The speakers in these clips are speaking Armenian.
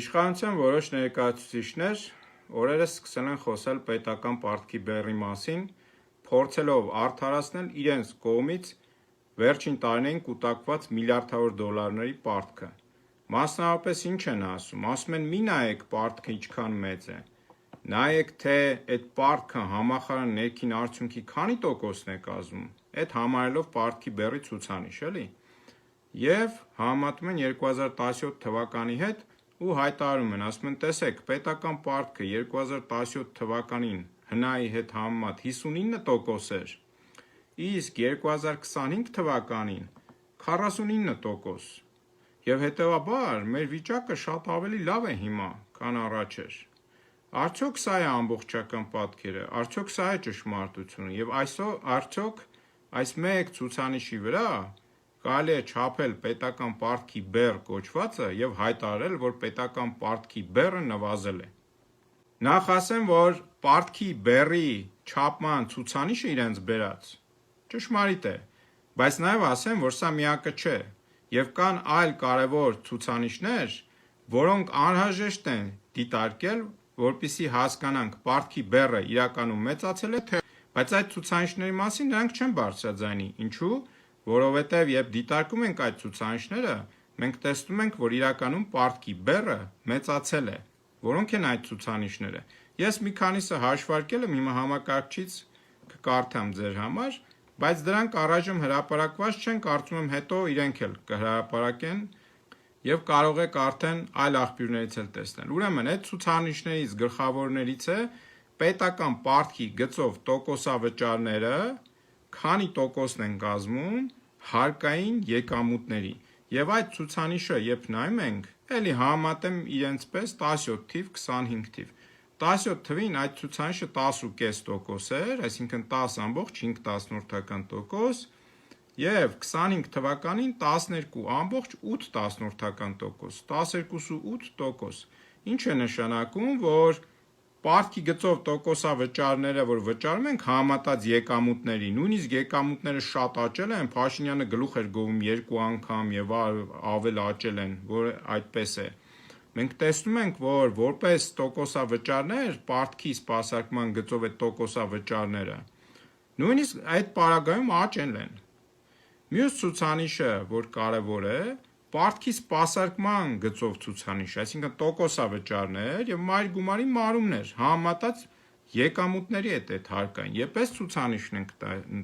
Իշխանության որոշ ներկայացուցիչներ օրերս սկսել են խոսել պետական պարտքի բեռի մասին, փորձելով արդարացնել իրենց կողմից վերջին տարիներին կուտակված միլիարդավոր դոլարների պարտքը։ Մասնավորապես ինչ են ասում, ասում են մի նայեք պարտքը ինչքան մեծ է, նայեք թե այդ պարտքը համախառն ներքին արդյունքի քանի տոկոսն է կազմում, այդ համարելով պարտքի բեռի ցուցանիշ էլի։ Եվ համեմատում են 2017 թվականի հետ ու հայտարարում են, ասում են տեսեք պետական պարտքը 2017 թվականին հնայի հետ համեմատ 59% էր, իսկ 2025 թվականին 49%, և հետևաբար մեր վիճակը շատ ավելի լավ է հիմա, քան առաջ էր։ Արդյոք սա է ամբողջական պատկերը, արդյոք սա է ճշմարտությունը, և արդյոք այս մեկ ցուցանիշի վրա կարելի է չափել պետական պարտքի բեռ կոչվածը և հայտարարել, որ պետական պարտքի բեռը նվազել է։ Նախ ասեմ, որ պարտքի բեռի չափման ցուցանիշը իրենց բերած ճշմարիտ է, բայց նաև ասեմ, որ սա միակը չէ, և կան այլ կարևոր ցուցանիշներ, որոնք անհրաժեշտ են դիտարկել, որպեսզի հասկանանք պարտքի բեռը իրականում մեծացել է, թե բայց այդ ցուցանիշների մասին նրանք չեն բարձրաձայնի, ինչու՞, որովհետև երբ դիտարկում ենք այդ ցուցանիշները, մենք տեսնում ենք, որ իրականում պարտքի բեռը մեծացել է։ Որոնք են այդ ցուցանիշները։ Ես մի քանիսը հաշվարկել եմ, հիմա համակարգչից կկարդամ ձեր համար, բայց դրանք առայժմ հրապարակված չեն, կարծում եմ հետո իրենք էլ կհրապարակեն և կարող եք արդեն այլ աղբյուրներից էլ տեսնել։ Ուրեմն այդ ցուցանիշներից գլխավորներից է պետական պարտքի գծով տոկոսավճարները, քանի տոկոսն են կազմում հարկային եկամուտների, և այդ ցուցանիշը երբ նայում ենք, էլի համեմատեմ իրենց պես 17 թիվ, 25 թիվ, 17 թվին այդ ցուցանիշը 10,5% էր, այսինքն 10,5%, և 25 թվականին 12,8%, 12,8%, ինչ է նշանակում, որ պարտքի գծով տոկոսավճարները, որ վճարում ենք համեմատած եկամուտների, նույնիսկ եկամուտները շատ աճել են, Փաշինյանը գլուխ էր գովում 2 անգամ և ավել աճել են, որ այդպես է։ Մենք տեսնում ենք, որ որպես տոկոսավճարներ, պարտքի սպասարկման գծով այդ տոկոսավճարները, նույնիսկ այդ պարագայում աճել են։ Մյուս ցուցանիշը, որ կարևոր է, պարտքի սպասարկման գծով ցուցանիշ, այսինքն տոկոսավճարներ և մայր-գումարի մարումներ, համեմատած եկամուտների հետ այդ հարկային, և պես ցուցանիշն ենք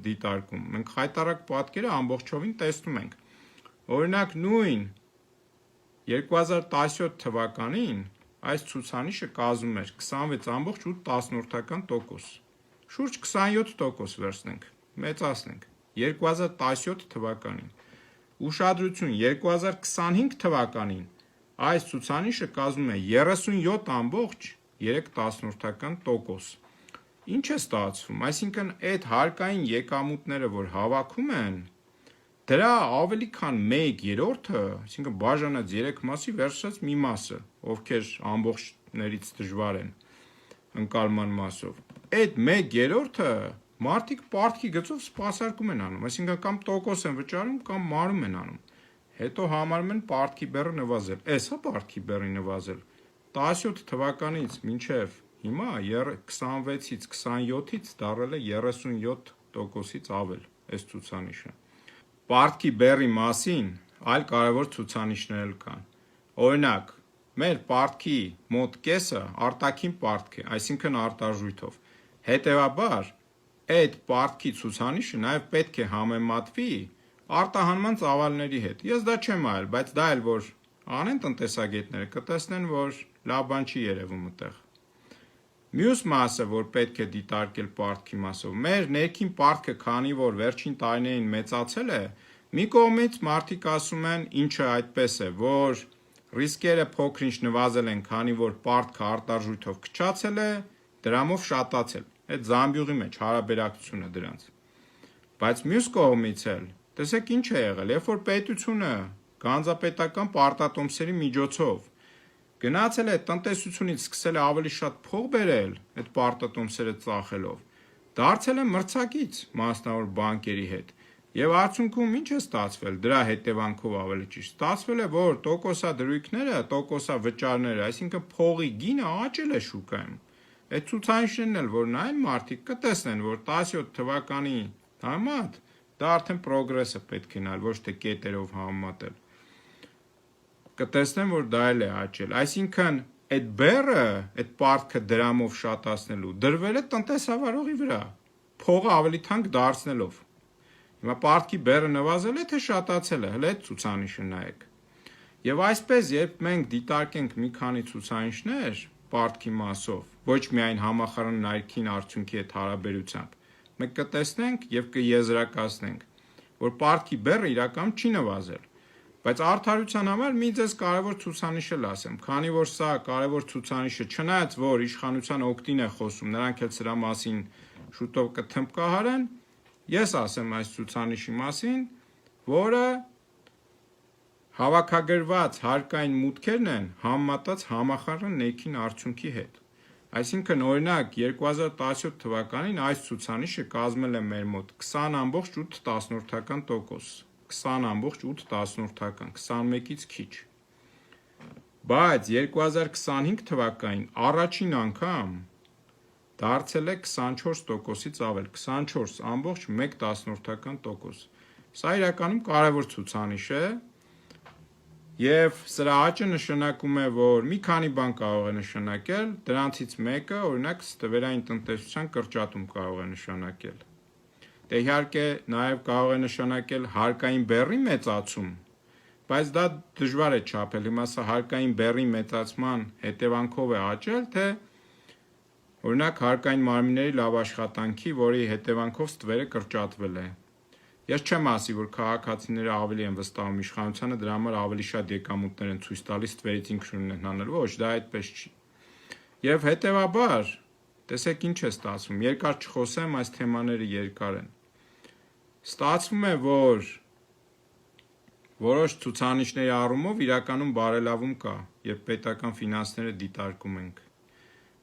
դիտարկում, մենք խայտառակ պատկերը ամբողջովին տեսնում ենք։ Օրինակ նույն 2017 թվականին այս ցուցանիշը կազմում էր 26,8%, շուրջ 27% վերցնենք, մեծացնենք 2017 թվականին։ Ուշադրություն, 2025 թվականին այս ցուցանիշը կազմում է 37,3%։ Ինչ է ստացվում, այսինքն այդ հարկային եկամուտները, որ հավաքում են, դրա ավելի քան 1/3-ը, այսինքն բաժանած 3 մասի վերցրած մի մասը, ովքեր ամբողջներից դժվար են ընկալման մասով, այդ 1/3-ը մարդիկ պարտքի գծով սպասարկում են անում, այսինքն կամ տոկոս են վճարում, կամ մարում են անում, հետո համարում են պարտքի բեռը նվազել, էս է պարտքի բեռի նվազել, 17 թվականից մինչև հիմա 26-ից 27-ից դառել է 37%-ից ավել այս ցուցանիշը։ Պարտքի բեռի մասին այլ կարևոր ցուցանիշներ էլ կան։ Օրինակ, մեր պարտքի մոտ կեսը արտաքին պարտք է, այսինքն արտարժույթով։ Հետևաբար, այդ պարտքի ցուցանիշը նաև պետք է համեմատվի արտահանման ծավալների հետ։ Ես դա չեմ արել, բայց դա էլ որ անեն տնտեսագետները, կտեսնեն, որ լավ բան չի երևում այդտեղ։ Մյուս մասը, որ պետք է դիտարկել պարտքի մասով, մեր ներքին պարտքը, քանի որ վերջին տարիներին մեծացել է, մի կողմից մարդիկ ասում են, ինչը այդպես է, որ ռիսկերը փոքր-ինչ նվազել են, քանի որ պարտքը արտարժույթով քչացել է, դրամով շատացել, այդ զամբյուղի մեջ հարաբերակցությունը դրանց։ Բայց մյուս կողմից էլ, տեսեք ինչ է եղել, երբ որ պետությունը գանձապետական պարտատոմսերի միջոցով գնացել է տնտեսությունից սկսել է ավելի շատ փող բերել այդ պարտատոմսերը ծախելով, դարձել է մրցակից մասնավոր բանկերի հետ, Եվ արդյունքում ինչ է ստացվել դրա հետևանքով ավելի ճիշտ։ Ստացվել է, որ տոկոսադրույքները, տոկոսավճարները, այսինքն փողի գինը աճել է շուկայում։ Այդ ցուցանիշներն էլ որ նայեն մարդիկ կտեսնեն, որ 17 թվականի համեմատ դա արդեն պրոգրեսը պետք է նայել, ոչ թե կետերով համեմատել։ Կտեսնեն, որ դա էլ է աճել։ Այսինքն այդ բեռը, այդ պարտքը դրամով շատացնելու դրվել է տնտեսավարողի վրա, փողը ավելի թանկ դարձնելով։ Հիմա պարտքի բեռը նվազել է, թե շատացել է, հենց այդ ցուցանիշը նայեք։ Եվ այսպես, երբ մենք դիտարկենք մի քանի ցուցանիշներ պարտքի մասով, ոչ միայն համախառն ներքին արդյունքի հետ հարաբերությամբ, մենք կտեսնենք եւ կեզրակացնենք, որ պարտքի բեռը իրականում չի նվազել։ Բայց արդարության համար մի ձեզ կարևոր ցուցանիշ էլ ասեմ, քանի որ սա կարևոր ցուցանիշը չնայած որ իշխանության օգտին է խոսում, նրանք էլ սրա մասին շուտով կթմբկահարեն, ես ասեմ այս ցուցանիշի մասին, որը հավաքագրված հարկային մուտքերն են համեմատած համախառն ներքին արդյունքի հետ։ Այսինքն օրինակ 2017 թվականին այս ցուցանիշը կազմել է մեր մոտ 20.8%, 20.8%, 21-ից քիչ։ Բայց 2025 թվականին առաջին անգամ դարձել է 24%-ից ավել, 24.1%։ Սա իրականում կարևոր ցուցանիշ է, եւ սրա աճը նշանակում է, որ մի քանի բան կարող է նշանակել, դրանցից մեկը, օրինակ, ստվերային տնտեսության կրճատում կարող է նշանակել։ Դե իհարկե նաև կարող է նշանակել հարկային բեռի մեծացում, բայց դա դժվար է չափել։ Հիմա սա հարկային բեռի մեծացման հետևանքով է աճել, թե օրինակ հարկային մարմինների լավ աշխատանքի, որի հետևանքով ստվերը կրճատվել է։ Ես չեմ ասի, որ քաղաքացիները ավելի են վստահում իշխանությանը, դրա համար ավելի շատ եկամուտներ են ցույց տալիս ստվերից ինքնուրույն են հանել, ոչ, դա այդպես չի։ Եվ հետևաբար, տեսեք ինչ է ստացվում, երկար չխոսեմ, այս թեմաները երկար են։ Ստացվում է, որ որոշ ցուցանիշների առումով իրականում բարելավում կա, երբ պետական ֆինանսները դիտարկում ենք։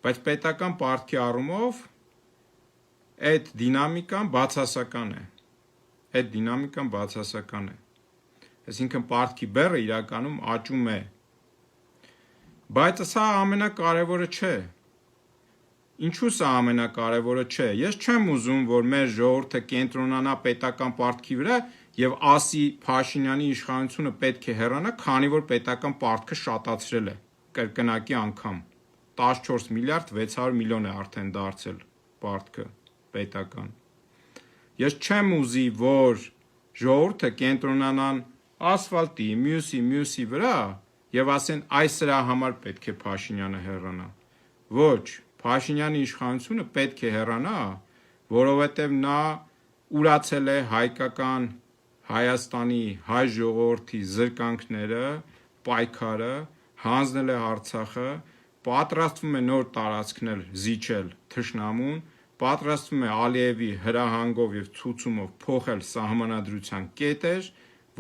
Բայց պետական պարտքի առումով այդ դինամիկան բացասական է։ Այսինքն պարտքի բեռը իրականում աճում է։ Բայց սա ամենակարևորը չէ։ Ինչու սա ամենակարևորը չէ։ Ես չեմ ուզում, որ մեր ժողովուրդը կենտրոնանա պետական պարտքի վրա եւ ասի Փաշինյանի իշխանությունը պետք է հեռանա, քանի որ պետական պարտքը շատացրել է կրկնակի անգամ 14 միլիարդ 600 միլիոն է արդեն դարձել պարտքը պետական։ Ես չեմ ուզի, որ ժողովուրդը կենտրոնանան ասֆալտի, մյուսի վրա եւ ասեն այս սրա համար պետք է Փաշինյանը հեռանա։ Ոչ, Փաշինյանի իշխանությունը պետք է հեռանա, որովհետեւ նա ուրացել է հայկական Հայաստանի հայ ժողովրդի զրկանքները, պայքարը, հանձնել է Արցախը, պատրաստվում է նոր տարածքներ զիջել թշնամուն, պատրաստվում է Ալիևի հրահանգով եւ ցուցումով փոխել սահմանադրության կետեր,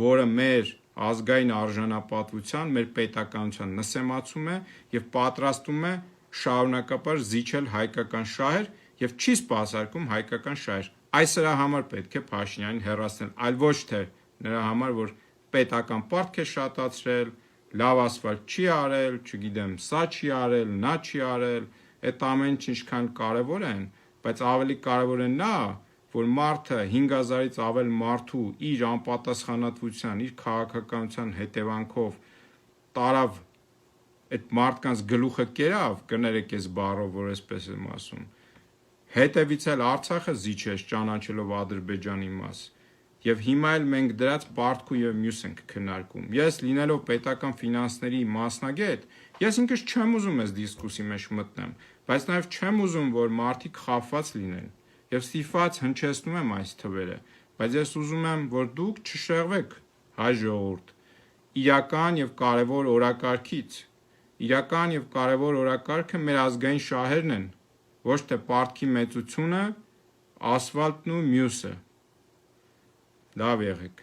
որը մեր ազգային արժանապատվության, մեր պետականության նսեմացում է եւ պատրաստվում է շարունակապար զիջել հայկական շահեր եւ չի սպասարկում հայկական շահեր։ Այս սրա համար պետք է Փաշինյանին հեռացնել, այլ ոչ թե նրա համար, որ պետական պարտք է շատացրել, լավ ասֆալտ չի արել, չգիտեմ, սա չի արել, նա չի արել, այդ ամեն ինչքան կարևոր են, բայց ավելի կարևոր է նա, որ մարդը 5000-ից ավել մարդու իր անպատասխանատվության, իր քաղաքականության հետևանքով տարավ այդ մարդկանց գլուխը կերավ, կներեք այս բառով, որ այսպես եմ ասում, հետևից էլ Արցախը զիջեց ճանաչելով Ադրբեջանի մաս։ Եվ հիմա էլ մենք դրած պարտքու եւ մյուս ենք քննարկում։ Ես լինելով պետական ֆինանսների մասնագետ, ես ինքս չեմ ուզում այս դիսկուսի մեջ մտնեմ, բայց նաեւ չեմ ուզում, որ մարդիկ խաբված լինեն։ Եվ ստիպված հնչեցնում եմ այս թվերը, բայց ես ուզում եմ, որ դուք չշեղվեք հայ ժողովուրդ իրական եւ կարեւոր օրակարգից։ Իրական եւ կարեւոր օրակարգը մեր ազգային շահերն են, ոչ թե պարտքի մեծությունը, ասֆալտն ու մյուսը։ Լավ եղեք։